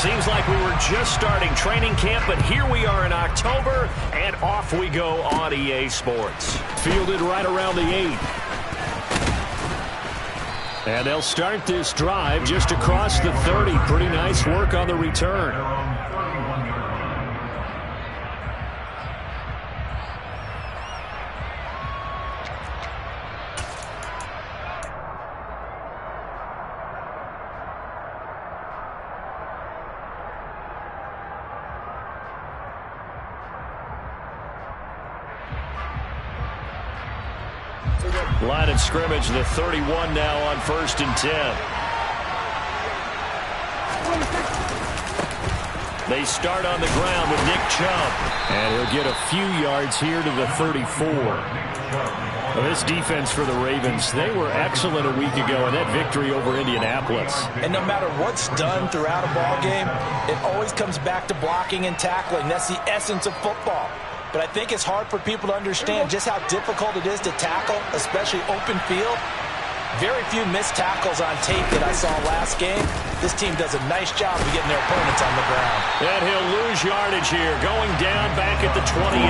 Seems like we were just starting training camp, but here we are in October, and off we go on EA Sports. Fielded right around the 8. And they'll start this drive just across the 30. Pretty nice work on the return. Line of scrimmage, the 31 now on 1st and 10. They start on the ground with Nick Chubb. And he'll get a few yards here to the 34. Well, this defense for the Ravens, they were excellent a week ago in that victory over Indianapolis. And no matter what's done throughout a ball game, it always comes back to blocking and tackling. That's the essence of football. But I think it's hard for people to understand just how difficult it is to tackle, especially open field. Very few missed tackles on tape that I saw last game. This team does a nice job of getting their opponents on the ground. And he'll lose yardage here, going down back at the 28.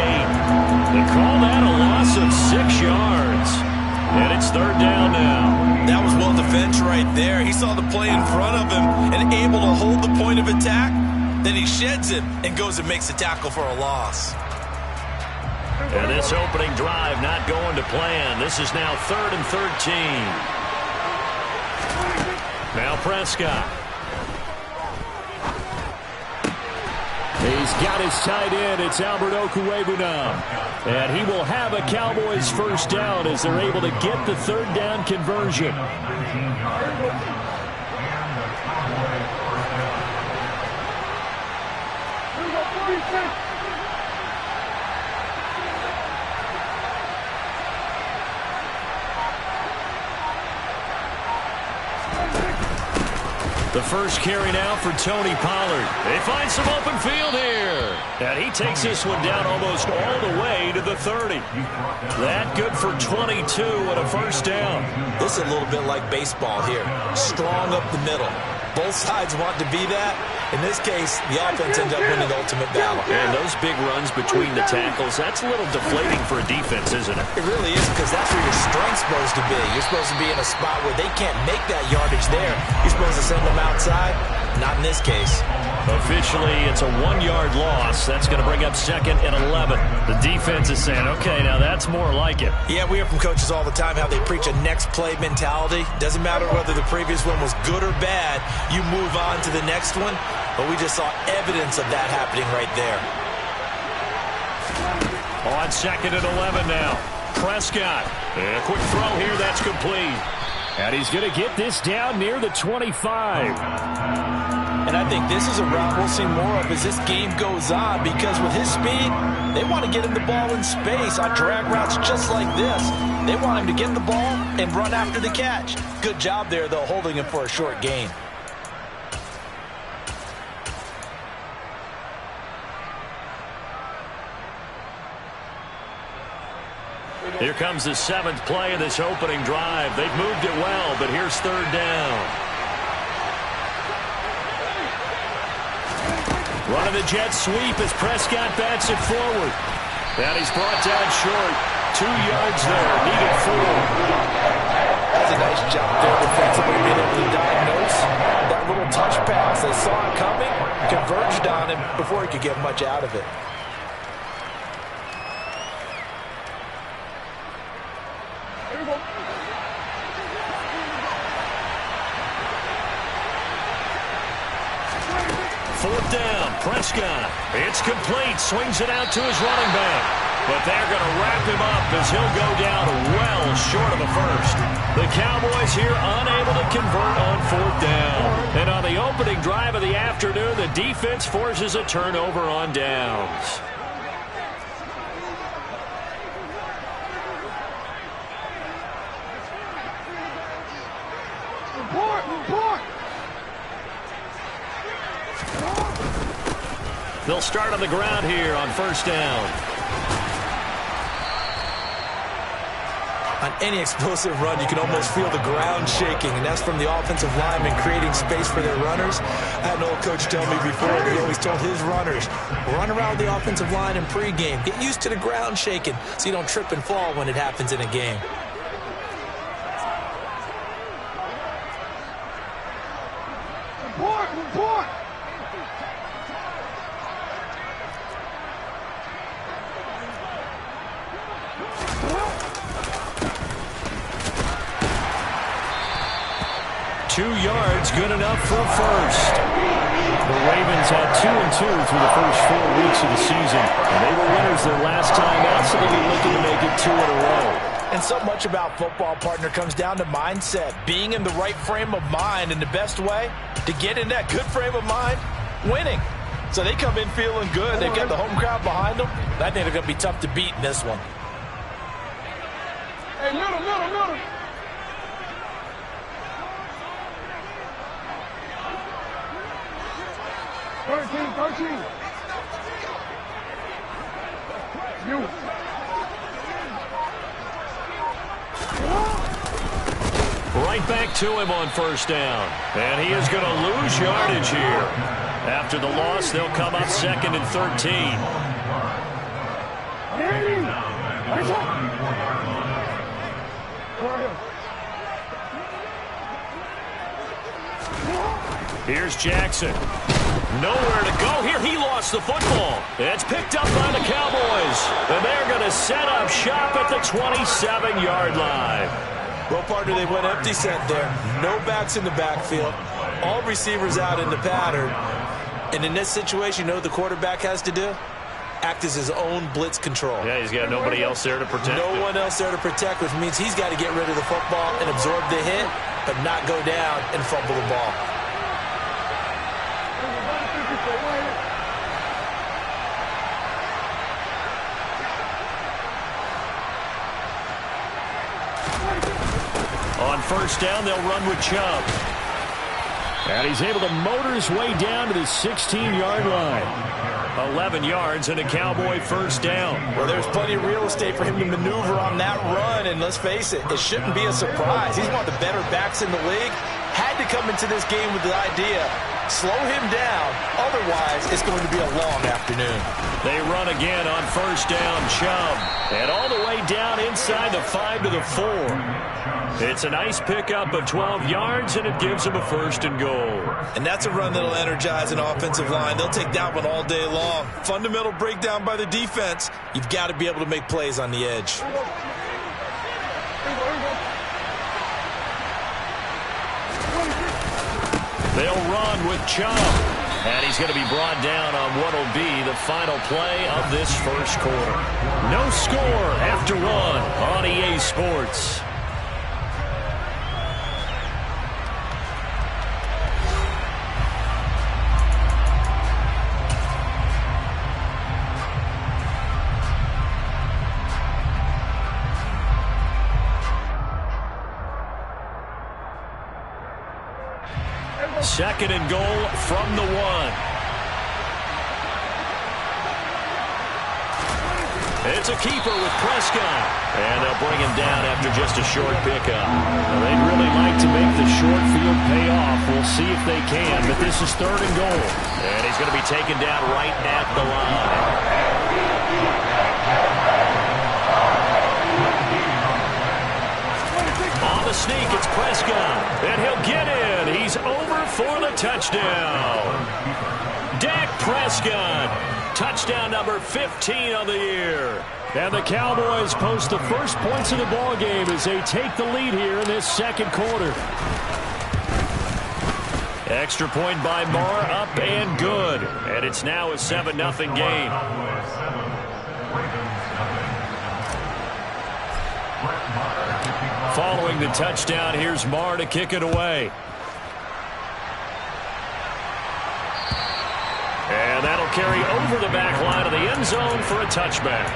They call that a loss of 6 yards. And it's 3rd down now. That was well defense right there. He saw the play in front of him and able to hold the point of attack. Then he sheds it and goes and makes a tackle for a loss. And this opening drive not going to plan. This is now 3rd and 13. Now Prescott. He's got his tight end. It's Albert Okwuegbunam. And he will have a Cowboys 1st down as they're able to get the 3rd down conversion. The first carry now for Tony Pollard. They find some open field here. And he takes this one down almost all the way to the 30. That good for 22 and a 1st down. This is a little bit like baseball here. Strong up the middle. Both sides want to be that. In this case, the offense ends up winning the ultimate battle. And those big runs between the tackles, that's a little deflating for a defense, isn't it? It really is, because that's where your strength's supposed to be. You're supposed to be in a spot where they can't make that yardage there. You're supposed to send them outside. Not in this case. Officially, it's a 1-yard loss. That's going to bring up 2nd and 11. The defense is saying, okay, now that's more like it. Yeah, we hear from coaches all the time how they preach a next play mentality. Doesn't matter whether the previous one was good or bad. You move on to the next one. But we just saw evidence of that happening right there. On 2nd and 11 now. Prescott. And a quick throw here. That's complete. And he's going to get this down near the 25. And I think this is a route we'll see more of as this game goes on, because with his speed, they want to get him the ball in space on drag routes just like this. They want him to get the ball and run after the catch. Good job there, though, holding him for a short gain. Here comes the 7th play of this opening drive. They've moved it well, but here's 3rd down. Running the jet sweep as Prescott bats it forward. And he's brought down short. 2 yards there, needed 4. That's a nice job there defensively, being able to diagnose that little touch pass. They saw it coming, converged on him before he could get much out of it. Fourth down, Prescott. It's complete. Swings it out to his running back. But they're going to wrap him up as he'll go down well short of a 1st. The Cowboys here unable to convert on 4th down. And on the opening drive of the afternoon, the defense forces a turnover on downs. They'll start on the ground here on 1st down. On any explosive run, you can almost feel the ground shaking, and that's from the offensive linemen creating space for their runners. I had an old coach tell me before that he always told his runners, run around the offensive line in pregame. Get used to the ground shaking so you don't trip and fall when it happens in a game. Report! 2 yards, good enough for a first. The Ravens had 2-2 through the first 4 weeks of the season, and they were winners their last time out, so they'll be looking to make it 2 in a row. And so much about football, partner, comes down to mindset. Being in the right frame of mind, and the best way to get in that good frame of mind, winning. So they come in feeling good. They've got the home crowd behind them. I think they're going to be tough to beat in this one. Hey, little. 13. You. Right back to him on first down. And he is going to lose yardage here. After the loss, they'll come up 2nd and 13. Here's Jackson. Nowhere to go here. He lost the football. It's picked up by the Cowboys. And they're going to set up shop at the 27-yard line. Well, partner, they went empty set there. No backs in the backfield. All receivers out in the pattern. And in this situation, you know what the quarterback has to do? Act as his own blitz control. Yeah, he's got nobody else there to protect. No one else there to protect, which means he's got to get rid of the football and absorb the hit, but not go down and fumble the ball. On first down, they'll run with Chubb. And he's able to motor his way down to the 16-yard line. 11 yards and a Cowboy first down. Well, there's plenty of real estate for him to maneuver on that run, and let's face it, it shouldn't be a surprise. He's one of the better backs in the league. Had to come into this game with the idea, slow him down, otherwise it's going to be a long afternoon. They run again on first down, Chubb. And all the way down inside the 5 to the 4. It's a nice pickup of 12 yards, and it gives them a first and goal. And that's a run that'll energize an offensive line. They'll take that one all day long. Fundamental breakdown by the defense. You've got to be able to make plays on the edge. They'll run with Chubb. And he's going to be brought down on what will be the final play of this first quarter. No score after 1 on EA Sports. Second and goal from the 1. It's a keeper with Prescott. And they'll bring him down after just a short pickup. Now, they'd really like to make the short field pay off. We'll see if they can, but this is 3rd and goal. And he's going to be taken down right at the line. On the sneak, it's Prescott. And he'll get in. He's over for the touchdown. Dak Prescott. Touchdown number 15 on the year. And the Cowboys post the first points of the ball game as they take the lead here in this second quarter. Extra point by Marr, up and good. And it's now a 7-0 game. Following the touchdown, here's Marr to kick it away. And that'll carry over the back line of the end zone for a touchback.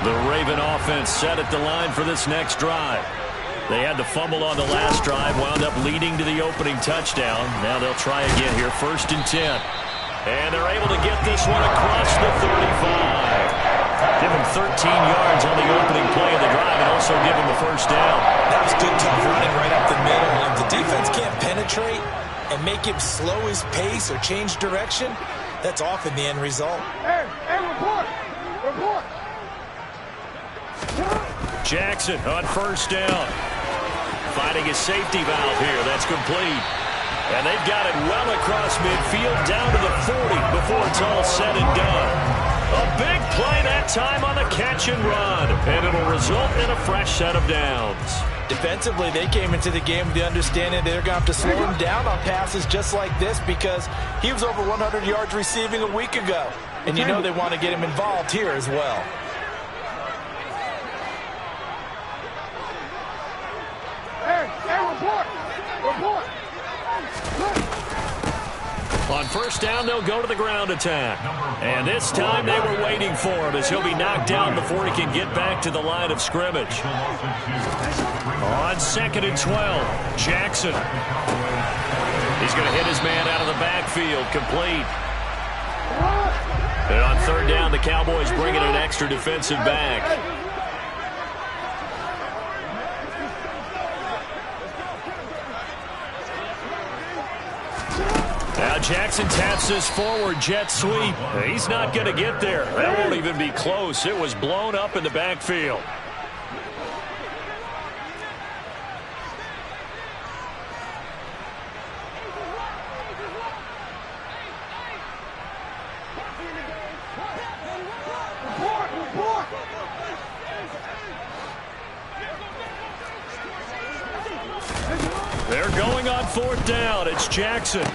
The Raven offense set at the line for this next drive. They had the fumble on the last drive, wound up leading to the opening touchdown. Now they'll try again here, 1st and 10. And they're able to get this one across the 35. Give him 13 yards on the opening play of the drive and also give him the first down. That was good, tough running right up the middle. And if the defense can't penetrate and make him slow his pace or change direction, that's often the end result. Hey, report! Report! Jackson on 1st down. Finding a safety valve here. That's complete. And they've got it well across midfield down to the 40 before it's all said and done. A big play that time on the catch and run. And it'll result in a fresh set of downs. Defensively, they came into the game with the understanding they're going to have to slow him down on passes just like this because he was over 100 yards receiving a week ago. And you know they want to get him involved here as well. Report! On 1st down, they'll go to the ground attack. And this time they were waiting for him as he'll be knocked down before he can get back to the line of scrimmage. On 2nd and 12, Jackson. He's going to hit his man out of the backfield, complete. And on 3rd down, the Cowboys bring in an extra defensive back. Now Jackson taps this forward jet sweep. He's not going to get there. That won't even be close. It was blown up in the backfield. They're going on 4th down. It's Jackson.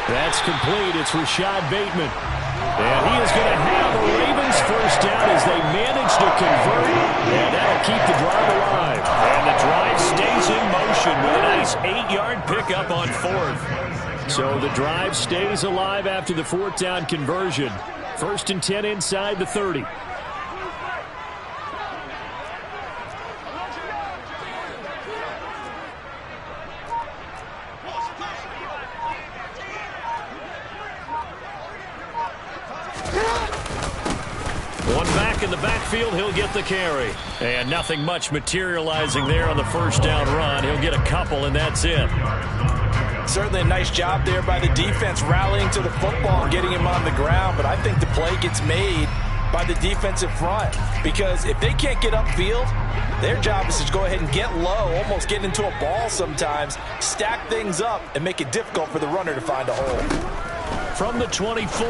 That's complete. It's Rashad Bateman. And he is going to have the Ravens first down as they manage to convert. And that'll keep the drive alive. And the drive stays in motion with a nice 8-yard pickup on 4th. So the drive stays alive after the 4th down conversion. 1st and 10 inside the 30. In the backfield, he'll get the carry. And nothing much materializing there on the 1st down run. He'll get a couple, and that's it. Certainly a nice job there by the defense rallying to the football and getting him on the ground. But I think the play gets made by the defensive front. Because if they can't get upfield, their job is to go ahead and get low, almost get into a ball sometimes, stack things up, and make it difficult for the runner to find a hole. From the 24,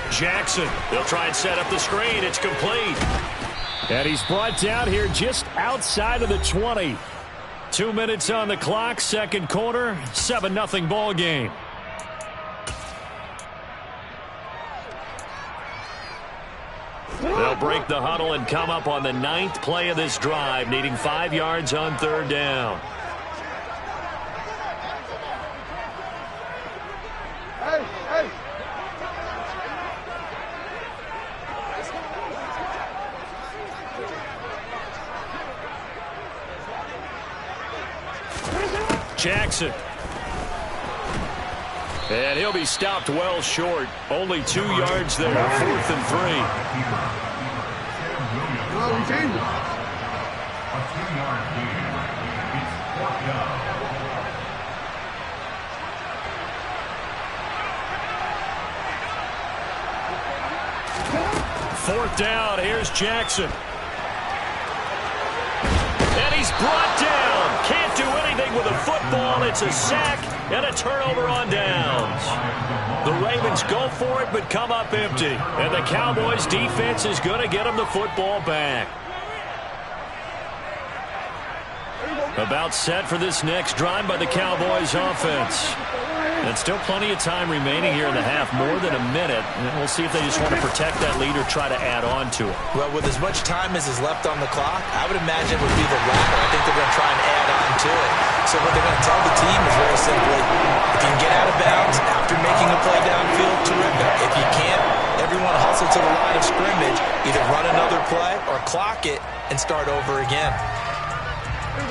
Jackson. They'll try and set up the screen. It's complete. And he's brought down here just outside of the 20. 2 minutes on the clock, 2nd quarter, 7-0 ball game. They'll break the huddle and come up on the 9th play of this drive, needing 5 yards on 3rd down. Jackson. And he'll be stopped well short. Only 2 yards there. 4th and 3. Fourth down. Here's Jackson. And he's brought down. Can't do anything with a football. It's a sack and a turnover on downs. The Ravens go for it but come up empty. And the Cowboys defense is going to get them the football back. About set for this next drive by the Cowboys offense. And still plenty of time remaining here in the half, more than a minute. And we'll see if they just want to protect that lead or try to add on to it. Well, with as much time as is left on the clock, I would imagine it would be the latter. I think they're going to try and add on to it. So what they're going to tell the team is very simply, if you can get out of bounds after making a play downfield, terrific. If you can't, everyone hustle to the line of scrimmage, either run another play or clock it and start over again.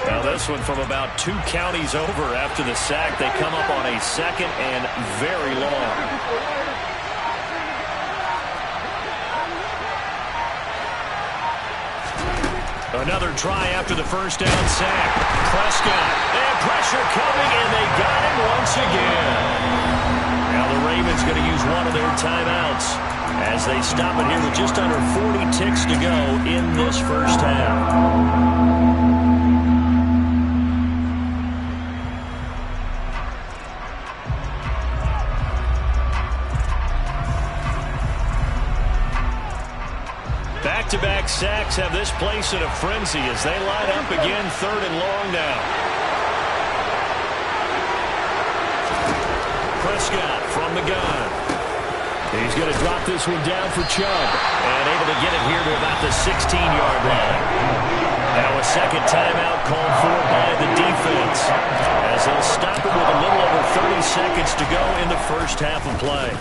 Now this one from about 2 counties over after the sack. They come up on a 2nd and very long. Another try after the first down sack. Prescott, and pressure coming, and they got him once again. Now the Ravens going to use one of their timeouts as they stop it here with just under 40 ticks to go in this first half. Back-to-back sacks have this place in a frenzy as they line up again, 3rd and long now. Prescott from the gun. He's going to drop this one down for Chubb, and able to get it here to about the 16-yard line. Now a second timeout called for by the defense as they'll stop it with a little over 30 seconds to go in the first half of play.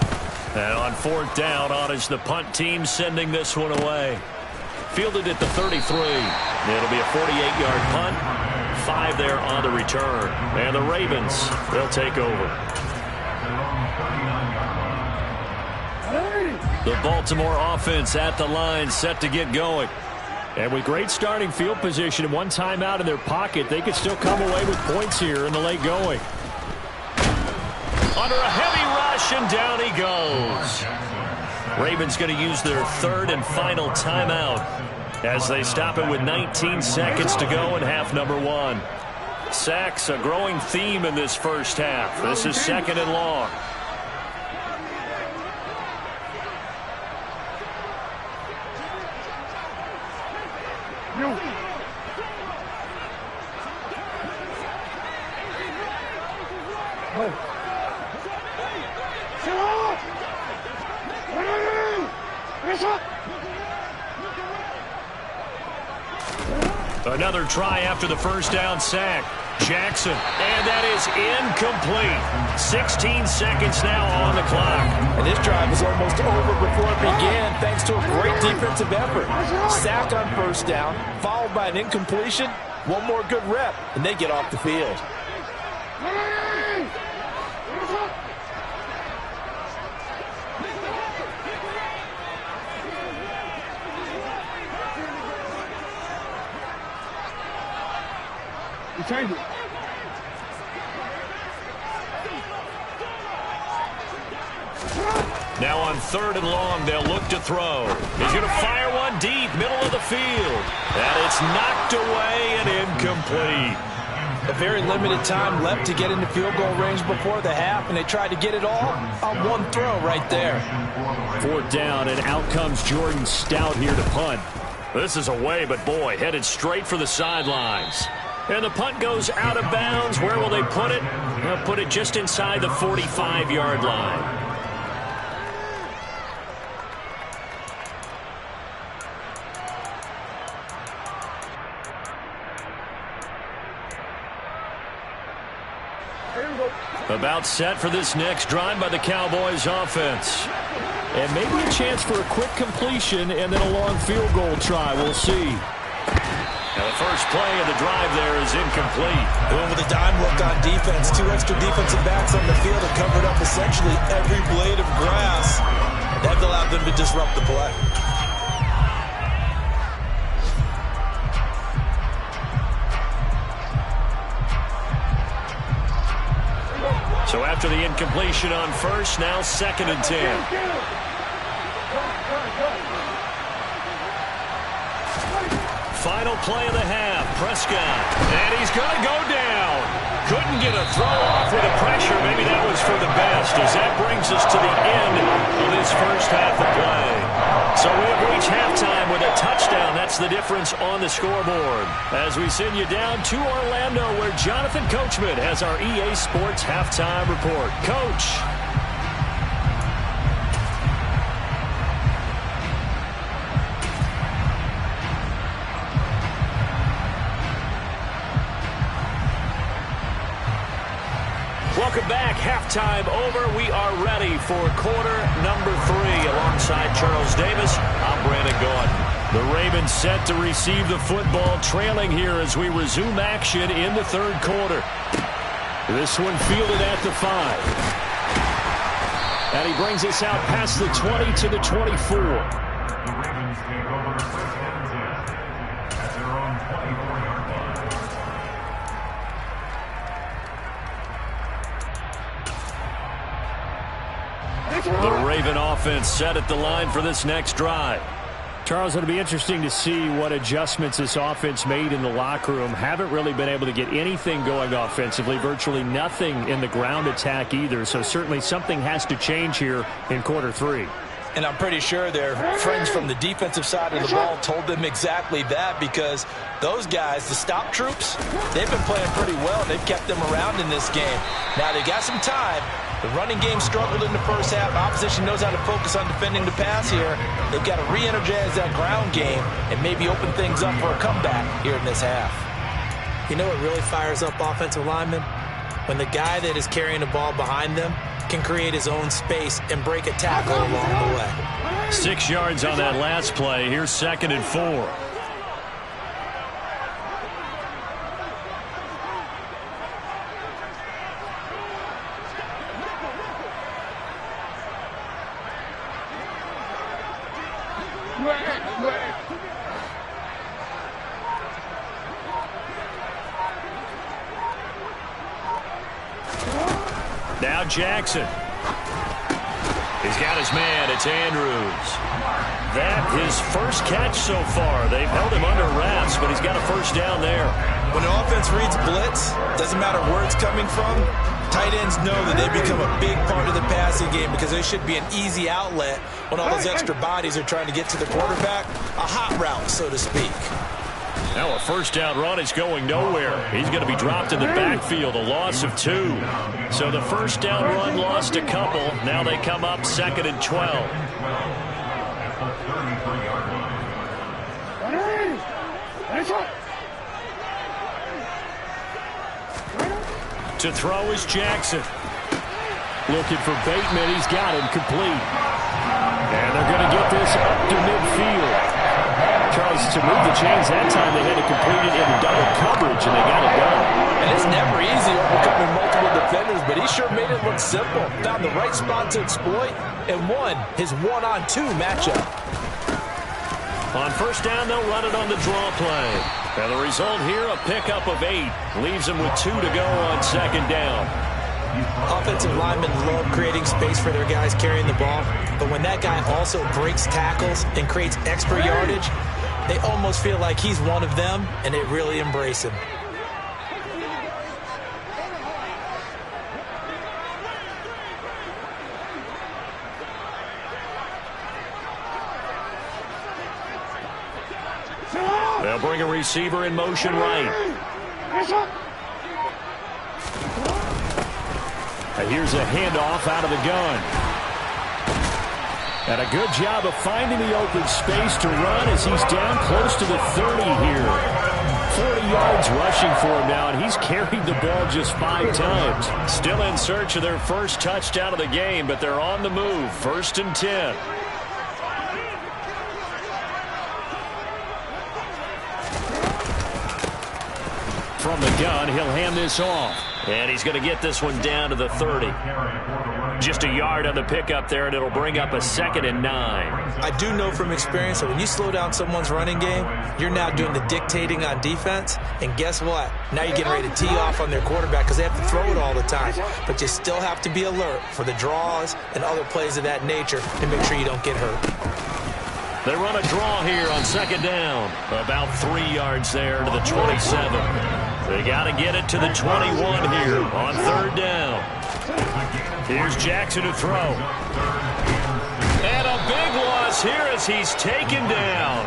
And on 4th down, on is the punt team sending this one away. Fielded at the 33. It'll be a 48-yard punt. 5 there on the return. And the Ravens, they'll take over. The Baltimore offense at the line, set to get going. And with great starting field position and one timeout in their pocket, they could still come away with points here in the late going. Under a heavy rush, and down he goes. Ravens going to use their 3rd and final timeout as they stop it with 19 seconds to go in half number 1. Sacks, a growing theme in this first half. This is 2nd and long. Another try after the first down sack. Jackson, and that is incomplete. 16 seconds now on the clock. And this drive was almost over before it began thanks to a great defensive effort. Sack on first down, followed by an incompletion. One more good rep, and they get off the field. Change it. Now on 3rd and long, they'll look to throw. He's going to fire one deep, middle of the field. And it's knocked away and incomplete. A very limited time left to get into field goal range before the half, and they tried to get it all on one throw right there. 4th down, and out comes Jordan Stout here to punt. This is away, but boy, headed straight for the sidelines. And the punt goes out of bounds. Where will they put it? They'll put it just inside the 45-yard line. About set for this next drive by the Cowboys offense. And maybe a chance for a quick completion and then a long field goal try. We'll see. Now the first play of the drive there is incomplete. Going with a dime look on defense. 2 extra defensive backs on the field and covered up essentially every blade of grass. That allowed them to disrupt the play. So after the incompletion on first, now 2nd and 10. Final play of the half, Prescott, and he's going to go down. Couldn't get a throw off with the pressure. Maybe that was for the best, as that brings us to the end of this first half of play. So we have reached halftime with a touchdown. That's the difference on the scoreboard. As we send you down to Orlando, where Jonathan Coachman has our EA Sports halftime report. Coach. Welcome back. Halftime over. We are ready for quarter number 3. Alongside Charles Davis, I'm Brandon Gaudin. The Ravens set to receive the football, trailing here as we resume action in the third quarter. This one fielded at the 5. And he brings us out past the 20 to the 24. The Ravens take over first and 10 at their own 24-yard line. The Raven offense set at the line for this next drive. Charles, it'll be interesting to see what adjustments this offense made in the locker room. Haven't really been able to get anything going offensively, virtually nothing in the ground attack either. So certainly something has to change here in quarter 3. And I'm pretty sure their friends from the defensive side of the ball told them exactly that, because those guys, the stop troops, they've been playing pretty well. They've kept them around in this game. Now they got some time. The running game struggled in the first half. Opposition knows how to focus on defending the pass here. They've got to re-energize that ground game and maybe open things up for a comeback here in this half. You know what really fires up offensive linemen? When the guy that is carrying the ball behind them can create his own space and break a tackle along the way. 6 yards on that last play. Here's 2nd and 4. Now Jackson. He's got his man. It's Andrews. That his first catch so far. They've held him under wraps, but he's got a first down there. When the offense reads blitz, doesn't matter where it's coming from, tight ends know that they become a big part of the passing game because they should be an easy outlet when all those extra bodies are trying to get to the quarterback. A hot route, so to speak. Now a first down run is going nowhere. He's going to be dropped in the backfield, a loss of 2. So the first down run lost a couple. Now they come up 2nd and 12. To throw is Jackson. Looking for Bateman. He's got him complete. And they're going to get this up to midfield. Charles, to move the chains that time, they had to complete it in double coverage, and they got it done. And it's never easy overcoming multiple defenders, but he sure made it look simple. Found the right spot to exploit and won his one-on-2 matchup. On first down, they'll run it on the draw play. And the result here, a pickup of 8. Leaves them with 2 to go on 2nd down. Offensive linemen love creating space for their guys carrying the ball, but when that guy also breaks tackles and creates extra yardage, they almost feel like he's one of them, and they really embrace him. They'll bring a receiver in motion right. And here's a handoff out of the gun. And a good job of finding the open space to run as he's down close to the 30 here. 40 yards rushing for him now, and he's carried the ball just 5 times. Still in search of their first touchdown of the game, but they're on the move. 1st and 10. From the gun, he'll hand this off. And he's going to get this one down to the 30. Just a yard on the pickup there, and it'll bring up a 2nd and 9. I do know from experience that when you slow down someone's running game, you're now doing the dictating on defense. And guess what? Now you're getting ready to tee off on their quarterback because they have to throw it all the time. But you still have to be alert for the draws and other plays of that nature to make sure you don't get hurt. They run a draw here on 2nd down. About 3 yards there to the 27. They got to get it to the 21 here on 3rd down. Here's Jackson to throw. And a big loss here as he's taken down.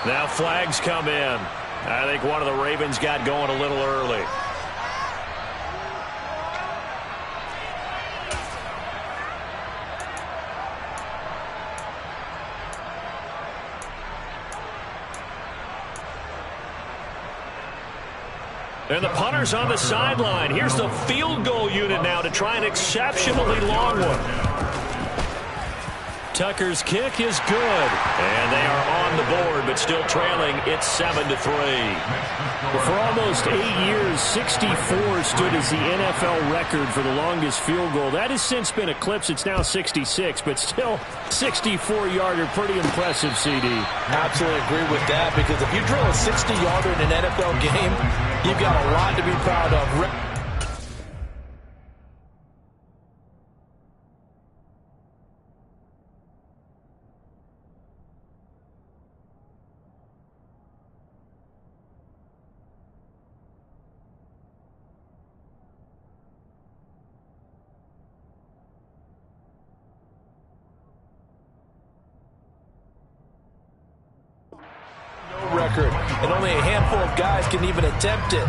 Now flags come in. I think one of the Ravens got going a little early. And the punter's on the sideline. Here's the field goal unit now to try an exceptionally long one. Tucker's kick is good. And they are on the board, but still trailing. It's 7-3. For almost 8 years, 64 stood as the NFL record for the longest field goal. That has since been eclipsed. It's now 66, but still 64-yarder. Pretty impressive, CD. Absolutely agree with that, because if you drill a 60-yarder in an NFL game, you've got a lot to be proud of. Record, and only a handful of guys can even attempt it.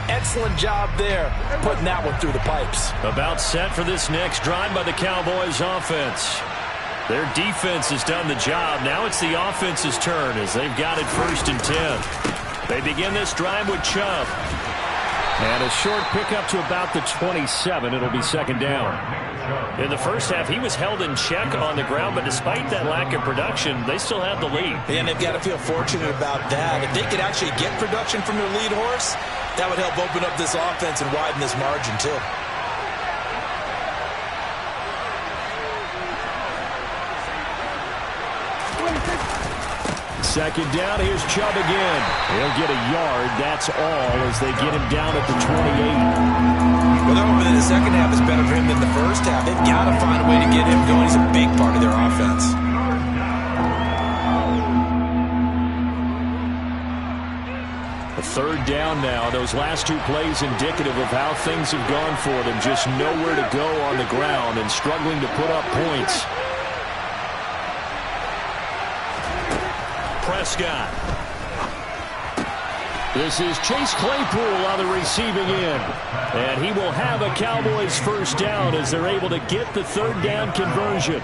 Excellent job there, putting that one through the pipes. About set for this next drive by the Cowboys offense. Their defense has done the job. Now it's the offense's turn as they've got it 1st and 10. They begin this drive with Chubb. And a short pickup to about the 27. It'll be 2nd down. In the first half, he was held in check on the ground, but despite that lack of production, they still have the lead. And they've got to feel fortunate about that. If they could actually get production from their lead horse, that would help open up this offense and widen this margin, too. Second down, here's Chubb again. He'll get a yard, that's all, as they get him down at the 28. Well, they're hoping that the second half is better for him than the first half. They've got to find a way to get him going. He's a big part of their offense. A 3rd down now. Those last 2 plays indicative of how things have gone for them. Just nowhere to go on the ground and struggling to put up points. Prescott. This is Chase Claypool on the receiving end. And he will have a Cowboys 1st down as they're able to get the 3rd down conversion.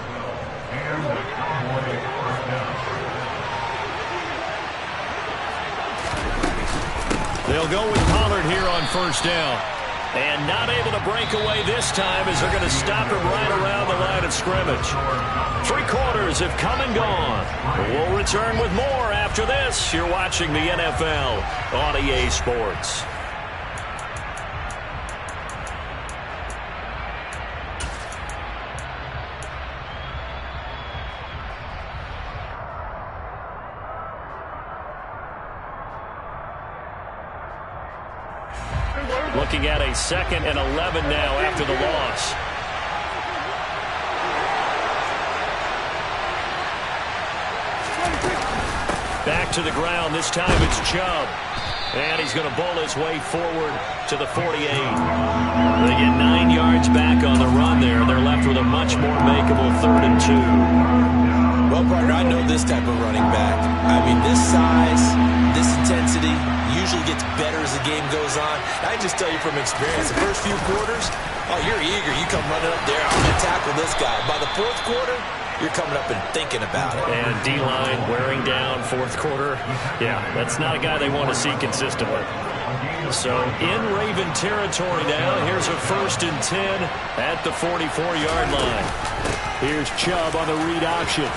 They'll go with Pollard here on 1st down. And not able to break away this time as they're going to stop him right around the line of scrimmage. 3 quarters have come and gone. We'll return with more after this. You're watching the NFL on EA Sports. Looking at a 2nd and 11 now after the loss. Back to the ground. This time it's Chubb. And he's going to bowl his way forward to the 48. They get 9 yards back on the run there. They're left with a much more makeable 3rd and 2. Well, partner, I know this type of running back. I mean, this size, this intensity usually gets better as the game goes on. I just tell you from experience, the first few quarters, oh, you're eager. You come running up there, I'm going to tackle this guy. By the 4th quarter, you're coming up and thinking about it. And D-line wearing down 4th quarter. Yeah, that's not a guy they want to see consistently. So in Raven territory now, here's a 1st and 10 at the 44-yard line. Here's Chubb on the read option.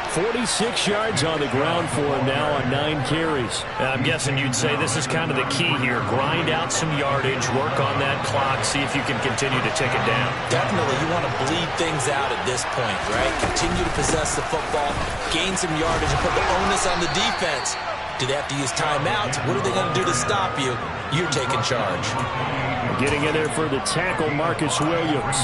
46 yards on the ground for him now on 9 carries. I'm guessing you'd say this is kind of the key here. Grind out some yardage, work on that clock, see if you can continue to tick it down. Definitely, you want to bleed things out at this point, right? Continue to possess the football, gain some yardage, and put the onus on the defense. Do they have to use timeouts? What are they going to do to stop you? You're taking charge. Getting in there for the tackle, Marcus Williams.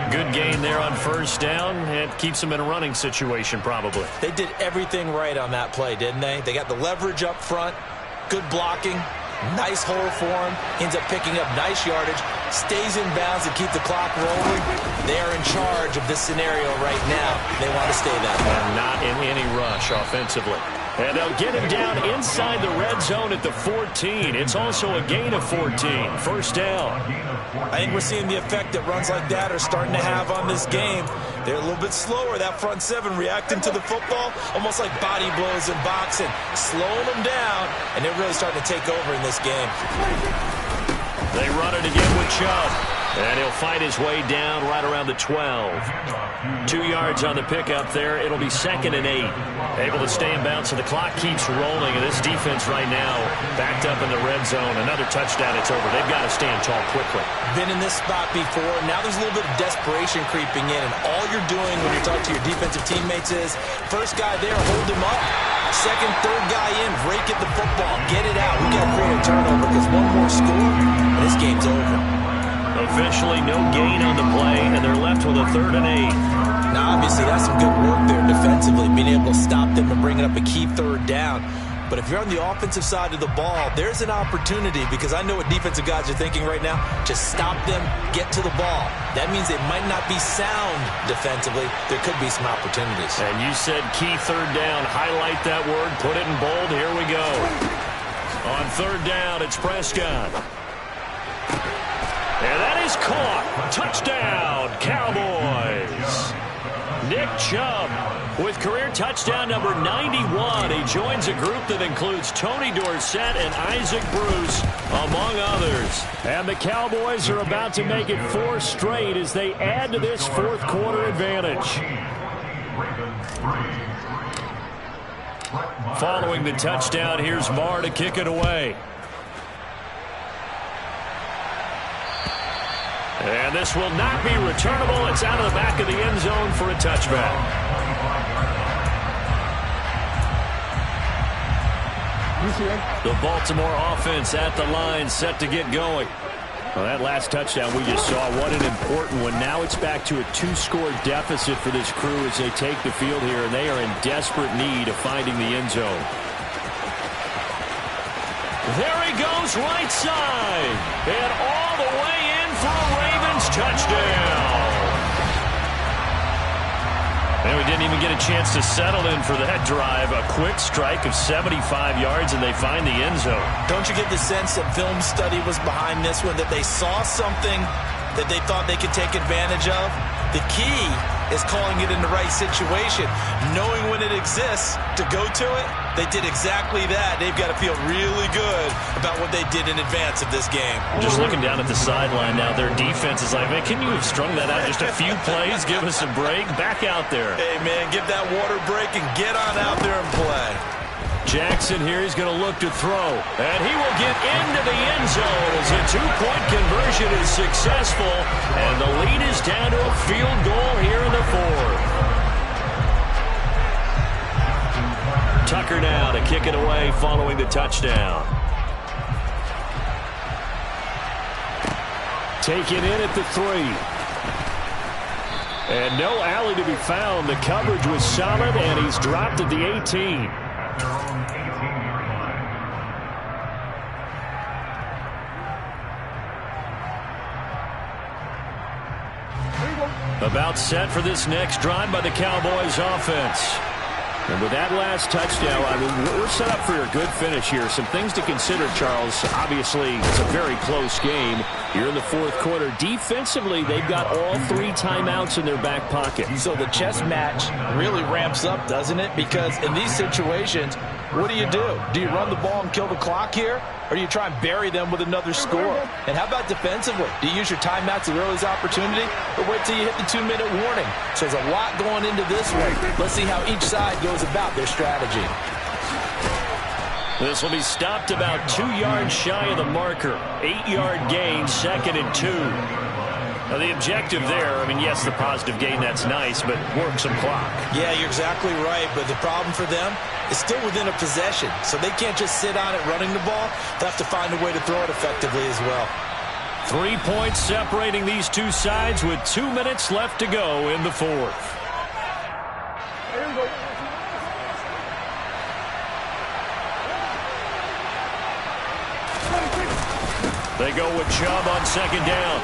Good gain there on 1st down. It keeps them in a running situation, probably. They did everything right on that play, didn't they? They got the leverage up front, good blocking, nice hole for him, ends up picking up nice yardage, stays in bounds to keep the clock rolling. They are in charge of this scenario right now. They want to stay that way. And not in any rush offensively. And they'll get him down inside the red zone at the 14. It's also a gain of 14. First down. I think we're seeing the effect that runs like that are starting to have on this game. They're a little bit slower, that front seven, reacting to the football, almost like body blows in boxing, slowing them down, and they're really starting to take over in this game. They run it again with Chubb. And he'll fight his way down right around the 12. 2 yards on the pickup there. It'll be 2nd and 8. Able to stay in bounds, so the clock keeps rolling. And this defense right now backed up in the red zone. Another touchdown, it's over. They've got to stand tall quickly. Been in this spot before. Now there's a little bit of desperation creeping in. And all you're doing when you're talking to your defensive teammates is, first guy there, hold him up. Second, third guy in, break at the football. Get it out. We got to create a turnover because one more score, and this game's over. Officially no gain on the play, and they're left with a 3rd and 8. Now, obviously, that's some good work there defensively, being able to stop them and bringing up a key 3rd down. But if you're on the offensive side of the ball, there's an opportunity, because I know what defensive guys are thinking right now. Just stop them, get to the ball. That means they might not be sound defensively. There could be some opportunities. And you said key 3rd down. Highlight that word. Put it in bold. Here we go. On 3rd down, it's Prescott. And that is caught. Touchdown, Cowboys. Nick Chubb with career touchdown number 91. He joins a group that includes Tony Dorsett and Isaac Bruce, among others. And the Cowboys are about to make it 4 straight as they add to this 4th quarter advantage. Following the touchdown, here's Marr to kick it away. And this will not be returnable. It's out of the back of the end zone for a touchback. The Baltimore offense at the line, set to get going. Well, that last touchdown we just saw, what an important one. Now it's back to a 2-score deficit for this crew as they take the field here, and they are in desperate need of finding the end zone. There he goes, right side. And all the way in for a Ravens touchdown. And we didn't even get a chance to settle in for that drive. A quick strike of 75 yards, and they find the end zone. Don't you get the sense that film study was behind this one, that they saw something that they thought they could take advantage of? The key is calling it in the right situation, knowing when it exists to go to it. They did exactly that. They've got to feel really good about what they did in advance of this game. Just looking down at the sideline now, their defense is like, man, can you have strung that out just a few plays? Give us a break. Back out there. Hey, man, give that water break and get on out there and play. Jackson here, he's going to look to throw. And he will get into the end zone as a 2-point conversion is successful. And the lead is down to a field goal here in the 4th. Tucker now to kick it away following the touchdown. Taken in at the 3. And no alley to be found. The coverage was solid, and he's dropped at the 18. About set for this next drive by the Cowboys offense. And with that last touchdown, I mean, we're set up for a good finish here. Some things to consider, Charles. Obviously, it's a very close game. You're in the 4th quarter. Defensively, they've got all 3 timeouts in their back pocket. So the chess match really ramps up, doesn't it? Because in these situations, what do? Do you run the ball and kill the clock here? Or do you try and bury them with another score? And how about defensively? Do you use your timeouts at the earliest opportunity? Or wait till you hit the 2-minute warning? So there's a lot going into this one. Let's see how each side goes about their strategy. This will be stopped about 2 yards shy of the marker. 8-yard gain, 2nd and 2. Now, the objective there, I mean, yes, the positive gain, that's nice, but work some clock. Yeah, you're exactly right, but the problem for them is still within a possession, so they can't just sit on it running the ball. They'll have to find a way to throw it effectively as well. 3 points separating these two sides with 2 minutes left to go in the 4th. They go with Chubb on 2nd down.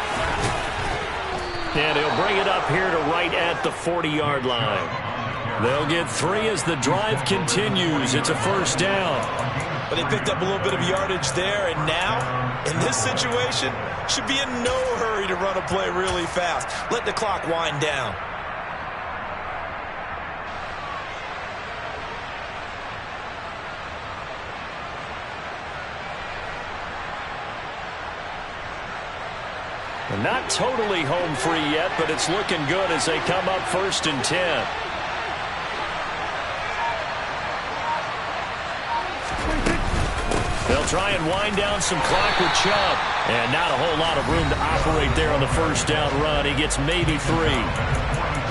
And he'll bring it up here to right at the 40-yard line. They'll get 3 as the drive continues. It's a first down. But they picked up a little bit of yardage there, and now, in this situation, should be in no hurry to run a play really fast. Let the clock wind down. And not totally home free yet, but it's looking good as they come up 1st and 10. They'll try and wind down some clock with Chubb. And not a whole lot of room to operate there on the first down run. He gets maybe 3.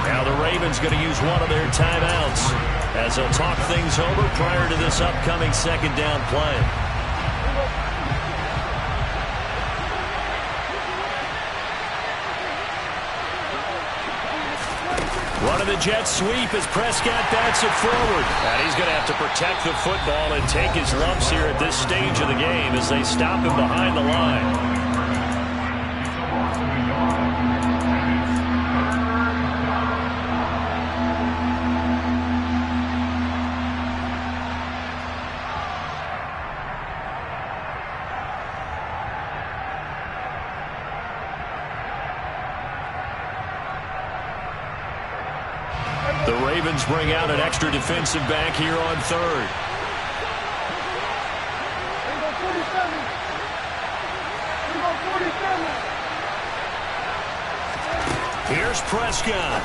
Now the Ravens going to use one of their timeouts as they'll talk things over prior to this upcoming 2nd down play. Running the jet sweep as Prescott bats it forward. And he's going to have to protect the football and take his lumps here at this stage of the game as they stop him behind the line. The Ravens bring out an extra defensive back here on 3rd. Here's Prescott.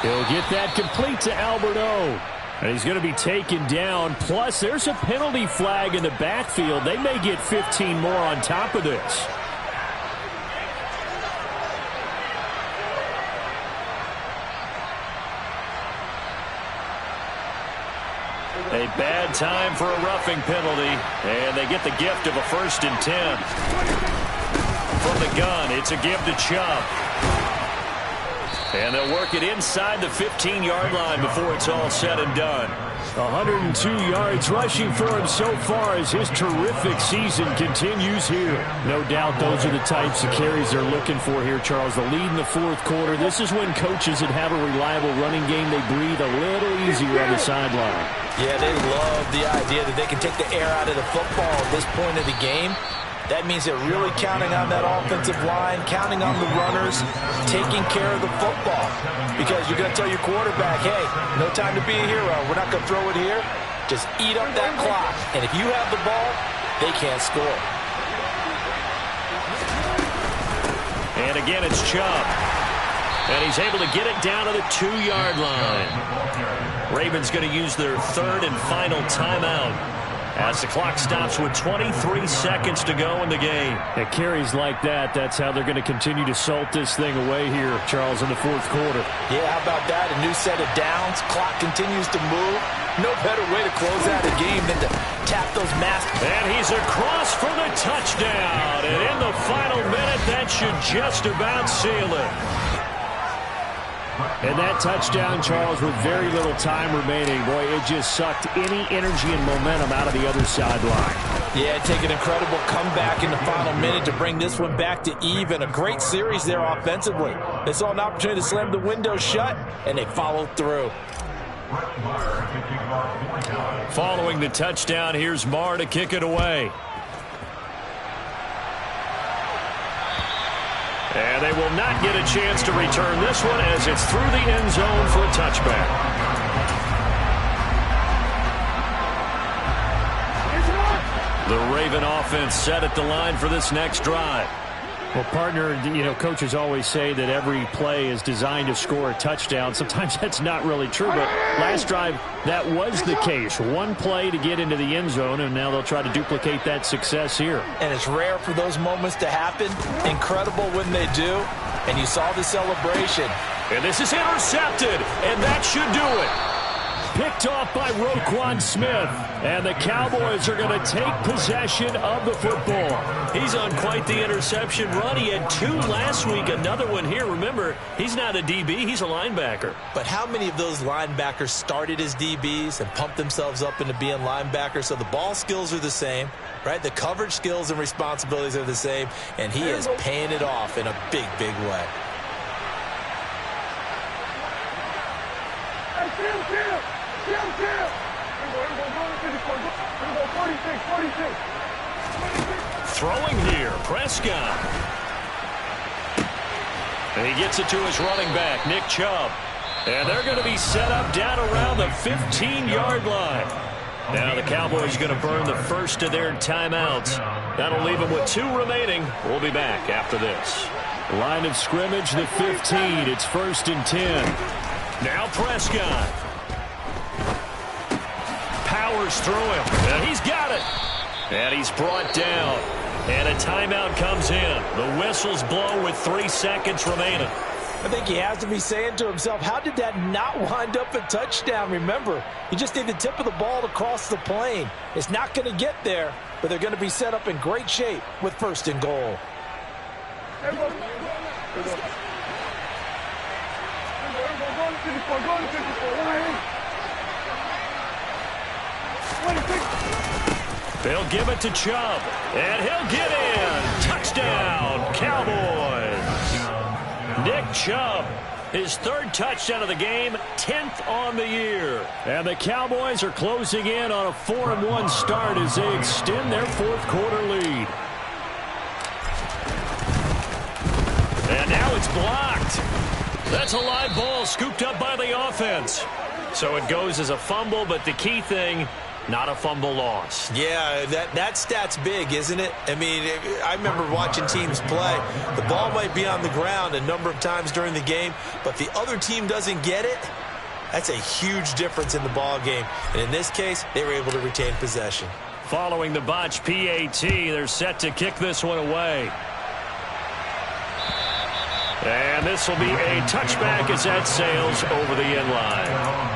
He'll get that complete to Alberto. And he's going to be taken down. Plus, there's a penalty flag in the backfield. They may get 15 more on top of this. A bad time for a roughing penalty, and they get the gift of a 1st and 10. From the gun, it's a give to Chubb. And they'll work it inside the 15-yard line before it's all said and done. 102 yards rushing for him so far as his terrific season continues here. No doubt those are the types of carries they're looking for here, Charles. The lead in the 4th quarter. This is when coaches that have a reliable running game, they breathe a little easier on the sideline. Yeah, they love the idea that they can take the air out of the football at this point of the game. That means they're really counting on that offensive line, counting on the runners, taking care of the football. Because you're going to tell your quarterback, hey, no time to be a hero. We're not going to throw it here. Just eat up that clock. And if you have the ball, they can't score. And again, it's Chubb. And he's able to get it down to the 2-yard line. Ravens going to use their 3rd and final timeout as the clock stops with 23 seconds to go in the game. At carries like that, that's how they're going to continue to salt this thing away here, Charles, in the 4th quarter. Yeah, how about that? A new set of downs. Clock continues to move. No better way to close out a game than to tap those masks. And he's across for the touchdown. And in the final minute, that should just about seal it. And that touchdown, Charles, with very little time remaining. Boy, it just sucked any energy and momentum out of the other sideline. Yeah, take an incredible comeback in the final minute to bring this one back to even. A great series there offensively. They saw an opportunity to slam the window shut, and they followed through. Following the touchdown, here's Marr to kick it away. And they will not get a chance to return this one as it's through the end zone for a touchback. The Raven offense set at the line for this next drive. Well, partner, you know, coaches always say that every play is designed to score a touchdown. Sometimes that's not really true, but last drive, that was the case. One play to get into the end zone, and now they'll try to duplicate that success here. And it's rare for those moments to happen. Incredible when they do. And you saw the celebration. And this is intercepted, and that should do it. Picked off by Roquan Smith. And the Cowboys are going to take possession of the football. He's on quite the interception run. He had 2 last week, another one here. Remember, he's not a DB, he's a linebacker. But how many of those linebackers started as DBs and pumped themselves up into being linebackers? So the ball skills are the same, right? The coverage skills and responsibilities are the same. And he is paying it off in a big, big way. Throwing here, Prescott. And he gets it to his running back, Nick Chubb. And they're going to be set up down around the 15-yard line. Now the Cowboys are going to burn the first of their timeouts. That'll leave them with 2 remaining. We'll be back after this. Line of scrimmage, the 15. It's 1st and 10. Now Prescott. Powers through him. And he's got it. And he's brought down. And a timeout comes in. The whistles blow with 3 seconds remaining. I think he has to be saying to himself, how did that not wind up a touchdown? Remember, you just need the tip of the ball to cross the plane. It's not going to get there, but they're going to be set up in great shape with 1st and goal. They'll give it to Chubb, and he'll get in. Touchdown, Cowboys. Nick Chubb, his 3rd touchdown of the game, 10th on the year. And the Cowboys are closing in on a 4-1 start as they extend their 4th quarter lead. And now it's blocked. That's a live ball scooped up by the offense. So it goes as a fumble, but the key thing, not a fumble loss. Yeah, that stat's big, isn't it? I mean, I remember watching teams play. The ball might be on the ground a number of times during the game, but if the other team doesn't get it, that's a huge difference in the ball game. And in this case, they were able to retain possession. Following the botch PAT, they're set to kick this one away. And this will be a touchback as that sails over the end line.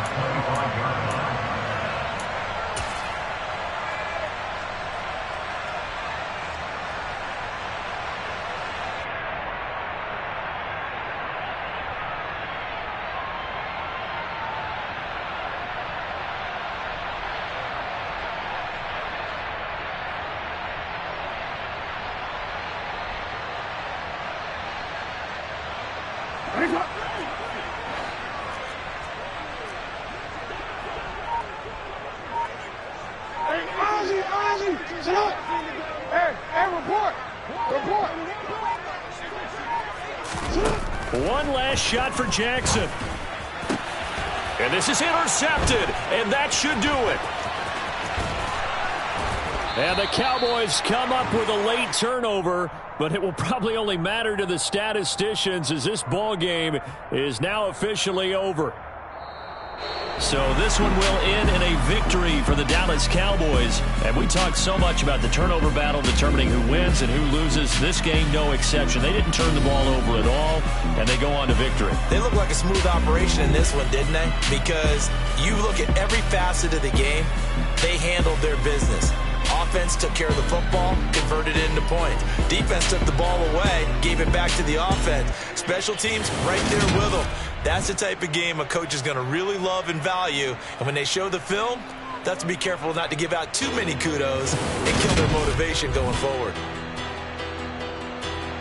One last shot for Jackson. And this is intercepted, and that should do it. And the Cowboys come up with a late turnover, but it will probably only matter to the statisticians as this ball game is now officially over. So this one will end in a victory for the Dallas Cowboys. And we talked so much about the turnover battle determining who wins and who loses. This game, no exception. They didn't turn the ball over at all, and they go on to victory. They look like a smooth operation in this one, didn't they? Because you look at every facet of the game, they handled their business. Offense took care of the football, converted it into points. Defense took the ball away, gave it back to the offense. Special teams right there with them. That's the type of game a coach is going to really love and value. And when they show the film, they have to be careful not to give out too many kudos and kill their motivation going forward.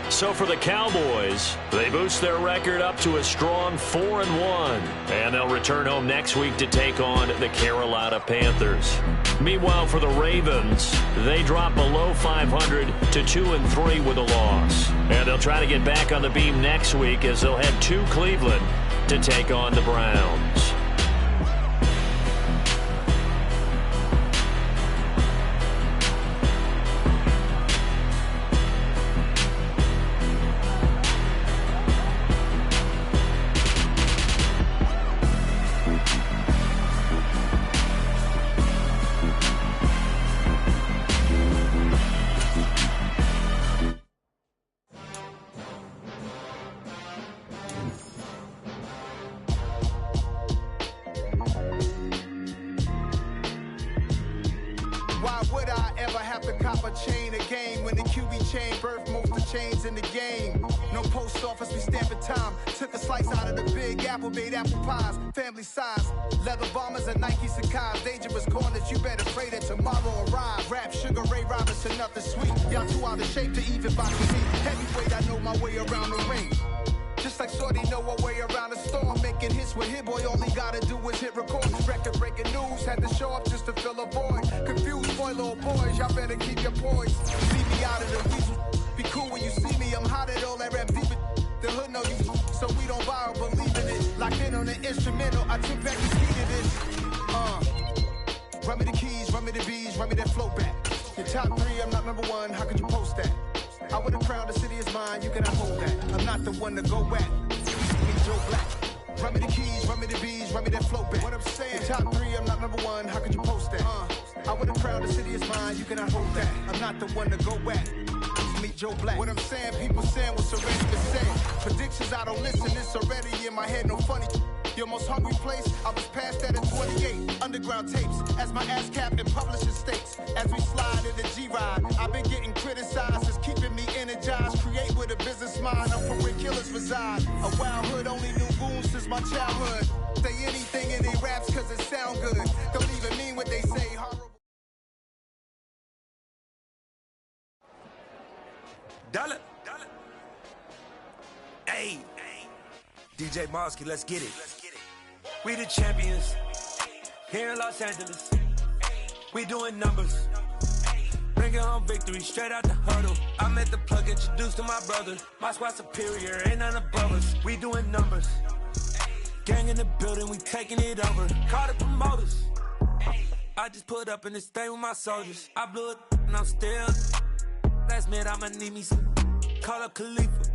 So for the Cowboys, they boost their record up to a strong 4-1. And they'll return home next week to take on the Carolina Panthers. Meanwhile, for the Ravens, they drop below 500 to 2-3 with a loss. And they'll try to get back on the beam next week as they'll head to Cleveland to take on the Browns. like shorty know a way around the storm. Making hits with Hit Boy, all he gotta do is hit record. Record breaking news, had to show up just to fill a void. Confused boy, little boys, y'all better keep your poise. Leave me out of the weasel. Be cool when you see me, I'm hot at all that rap deep. The hood know you, so we don't borrow, believe in it. Locked in on the instrumental, I took back the key to this. Run me the keys, run me the bees, run me that flow back. Your top 3, I'm not number 1, how could you post that? I would have crowned the city is mine, you cannot hold that. I'm not the one to go at. Me, Joe Black. Run me the keys, run me the bees, run me that flow back. What I'm saying, your top 3, I'm not number 1, how could you post that? I would have crowned the city is mine, you cannot hold that. I'm not the one to go at. Meet Joe Black. What I'm saying, people saying what's already been said. Predictions, I don't listen, it's already in my head, no funny. Your most hungry place, I was past that at 28. Underground tapes, as my ass cap in publishing states. As we slide in the G-Ride, I've been getting criticized, it's keeping me energized. Create with a business mind, I'm from where killers reside. A wild hood, only knew goons since my childhood. Say anything in they raps cause it sound good. Don't even mean what they say, horrible. Dollar. Hey, DJ Mosky, let's get it. We the champions here in Los Angeles. We doing numbers. Bringing home victory straight out the huddle. I met the plug, introduced to my brother. My squad superior, ain't none above us. We doing numbers. Gang in the building, we taking it over. Call the promoters. I just put up in this thing with my soldiers. I blew it and I'm still. Last minute I'ma need me some. Call up Khalifa.